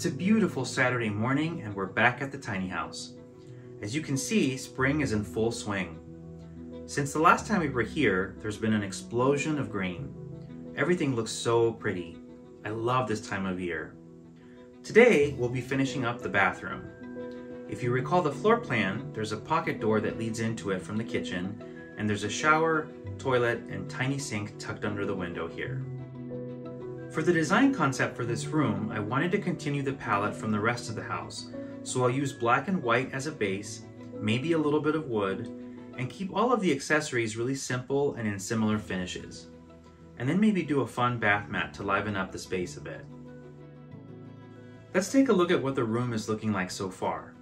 It's a beautiful Saturday morning and we're back at the tiny house. As you can see, spring is in full swing. Since the last time we were here, there's been an explosion of green. Everything looks so pretty. I love this time of year. Today, we'll be finishing up the bathroom. If you recall the floor plan, there's a pocket door that leads into it from the kitchen, and there's a shower, toilet, and tiny sink tucked under the window here. For the design concept for this room, I wanted to continue the palette from the rest of the house, so I'll use black and white as a base, maybe a little bit of wood, and keep all of the accessories really simple and in similar finishes. And then maybe do a fun bath mat to liven up the space a bit. Let's take a look at what the room is looking like so far.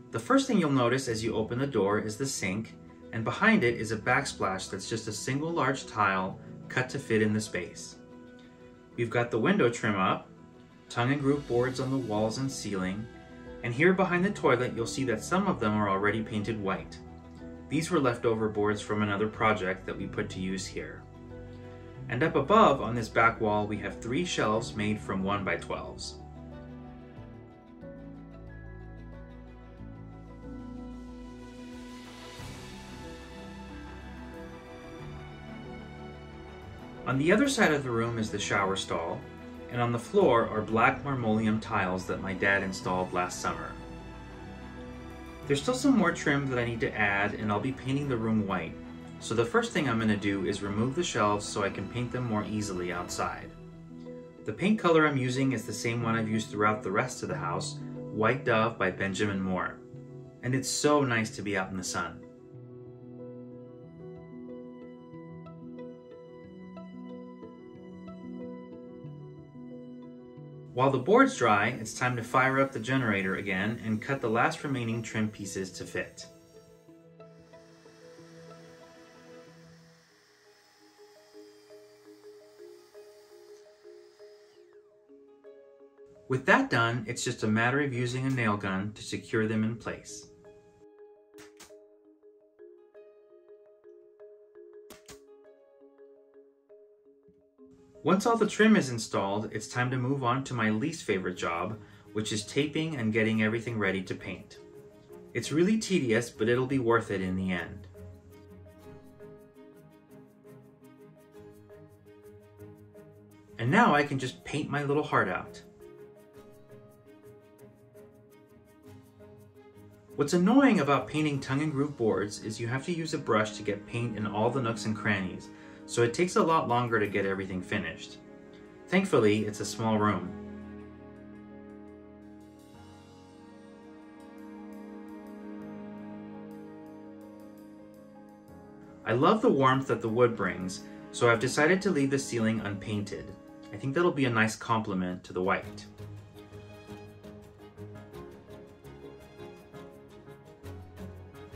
The first thing you'll notice as you open the door is the sink, and behind it is a backsplash that's just a single large tile cut to fit in the space. We've got the window trim up, tongue and groove boards on the walls and ceiling, and here behind the toilet you'll see that some of them are already painted white. These were leftover boards from another project that we put to use here. And up above on this back wall we have 3 shelves made from 1x12s. On the other side of the room is the shower stall, and on the floor are black marmoleum tiles that my dad installed last summer. There's still some more trim that I need to add, and I'll be painting the room white. So the first thing I'm going to do is remove the shelves so I can paint them more easily outside. The paint color I'm using is the same one I've used throughout the rest of the house, White Dove by Benjamin Moore. And it's so nice to be out in the sun. While the boards dry, it's time to fire up the generator again and cut the last remaining trim pieces to fit. With that done, it's just a matter of using a nail gun to secure them in place. Once all the trim is installed, it's time to move on to my least favorite job, which is taping and getting everything ready to paint. It's really tedious, but it'll be worth it in the end. And now I can just paint my little heart out. What's annoying about painting tongue and groove boards is you have to use a brush to get paint in all the nooks and crannies, so it takes a lot longer to get everything finished. Thankfully, it's a small room. I love the warmth that the wood brings, so I've decided to leave the ceiling unpainted. I think that'll be a nice complement to the white.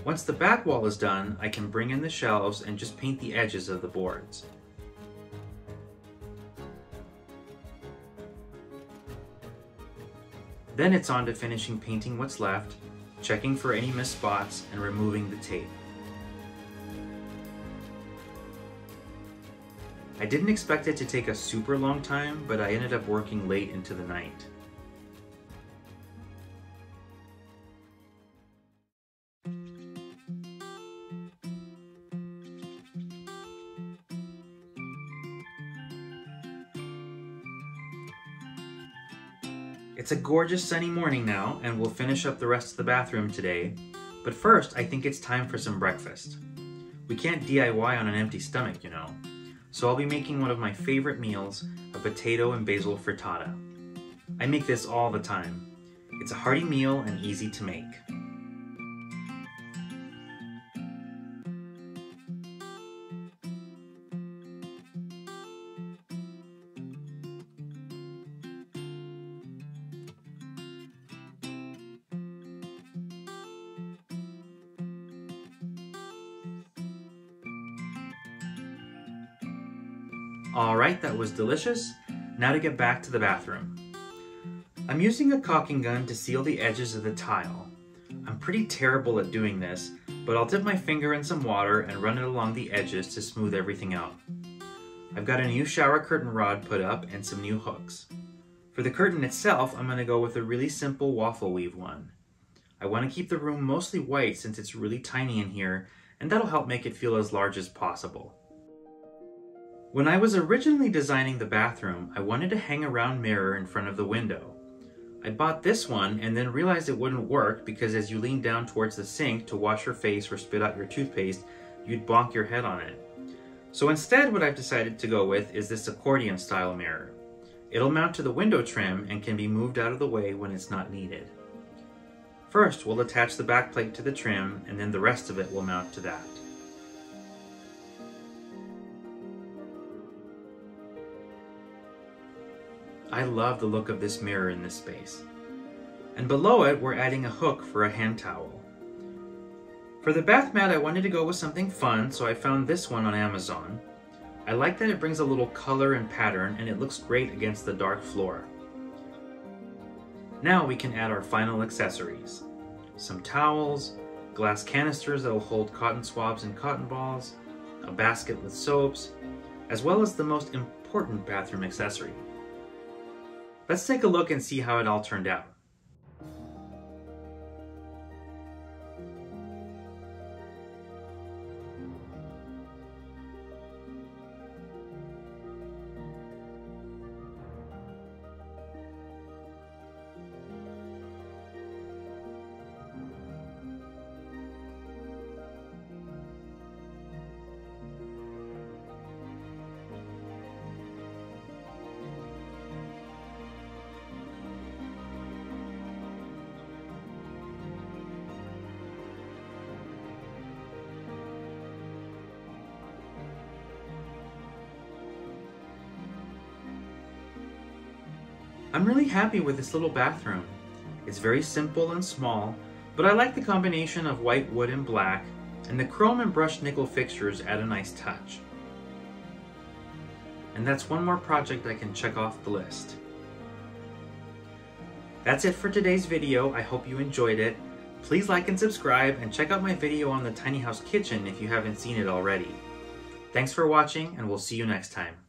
Once the back wall is done, I can bring in the shelves and just paint the edges of the boards. Then it's on to finishing painting what's left, checking for any missed spots, and removing the tape. I didn't expect it to take a super long time, but I ended up working late into the night. It's a gorgeous sunny morning now, and we'll finish up the rest of the bathroom today. But first, I think it's time for some breakfast. We can't DIY on an empty stomach, you know. So I'll be making one of my favorite meals, a potato and basil frittata. I make this all the time. It's a hearty meal and easy to make. Alright, that was delicious. Now to get back to the bathroom. I'm using a caulking gun to seal the edges of the tile. I'm pretty terrible at doing this, but I'll dip my finger in some water and run it along the edges to smooth everything out. I've got a new shower curtain rod put up and some new hooks. For the curtain itself, I'm going to go with a really simple waffle weave one. I want to keep the room mostly white since it's really tiny in here, and that'll help make it feel as large as possible. When I was originally designing the bathroom, I wanted to hang a round mirror in front of the window. I bought this one and then realized it wouldn't work because as you lean down towards the sink to wash your face or spit out your toothpaste, you'd bonk your head on it. So instead, what I've decided to go with is this accordion style mirror. It'll mount to the window trim and can be moved out of the way when it's not needed. First, we'll attach the back plate to the trim, and then the rest of it will mount to that. I love the look of this mirror in this space. And below it, we're adding a hook for a hand towel. For the bath mat, I wanted to go with something fun, so I found this one on Amazon. I like that it brings a little color and pattern, and it looks great against the dark floor. Now we can add our final accessories. Some towels, glass canisters that will hold cotton swabs and cotton balls, a basket with soaps, as well as the most important bathroom accessory. Let's take a look and see how it all turned out. I'm really happy with this little bathroom. It's very simple and small, but I like the combination of white wood and black, and the chrome and brushed nickel fixtures add a nice touch. And that's one more project I can check off the list. That's it for today's video. I hope you enjoyed it. Please like and subscribe, and check out my video on the tiny house kitchen if you haven't seen it already. Thanks for watching, and we'll see you next time.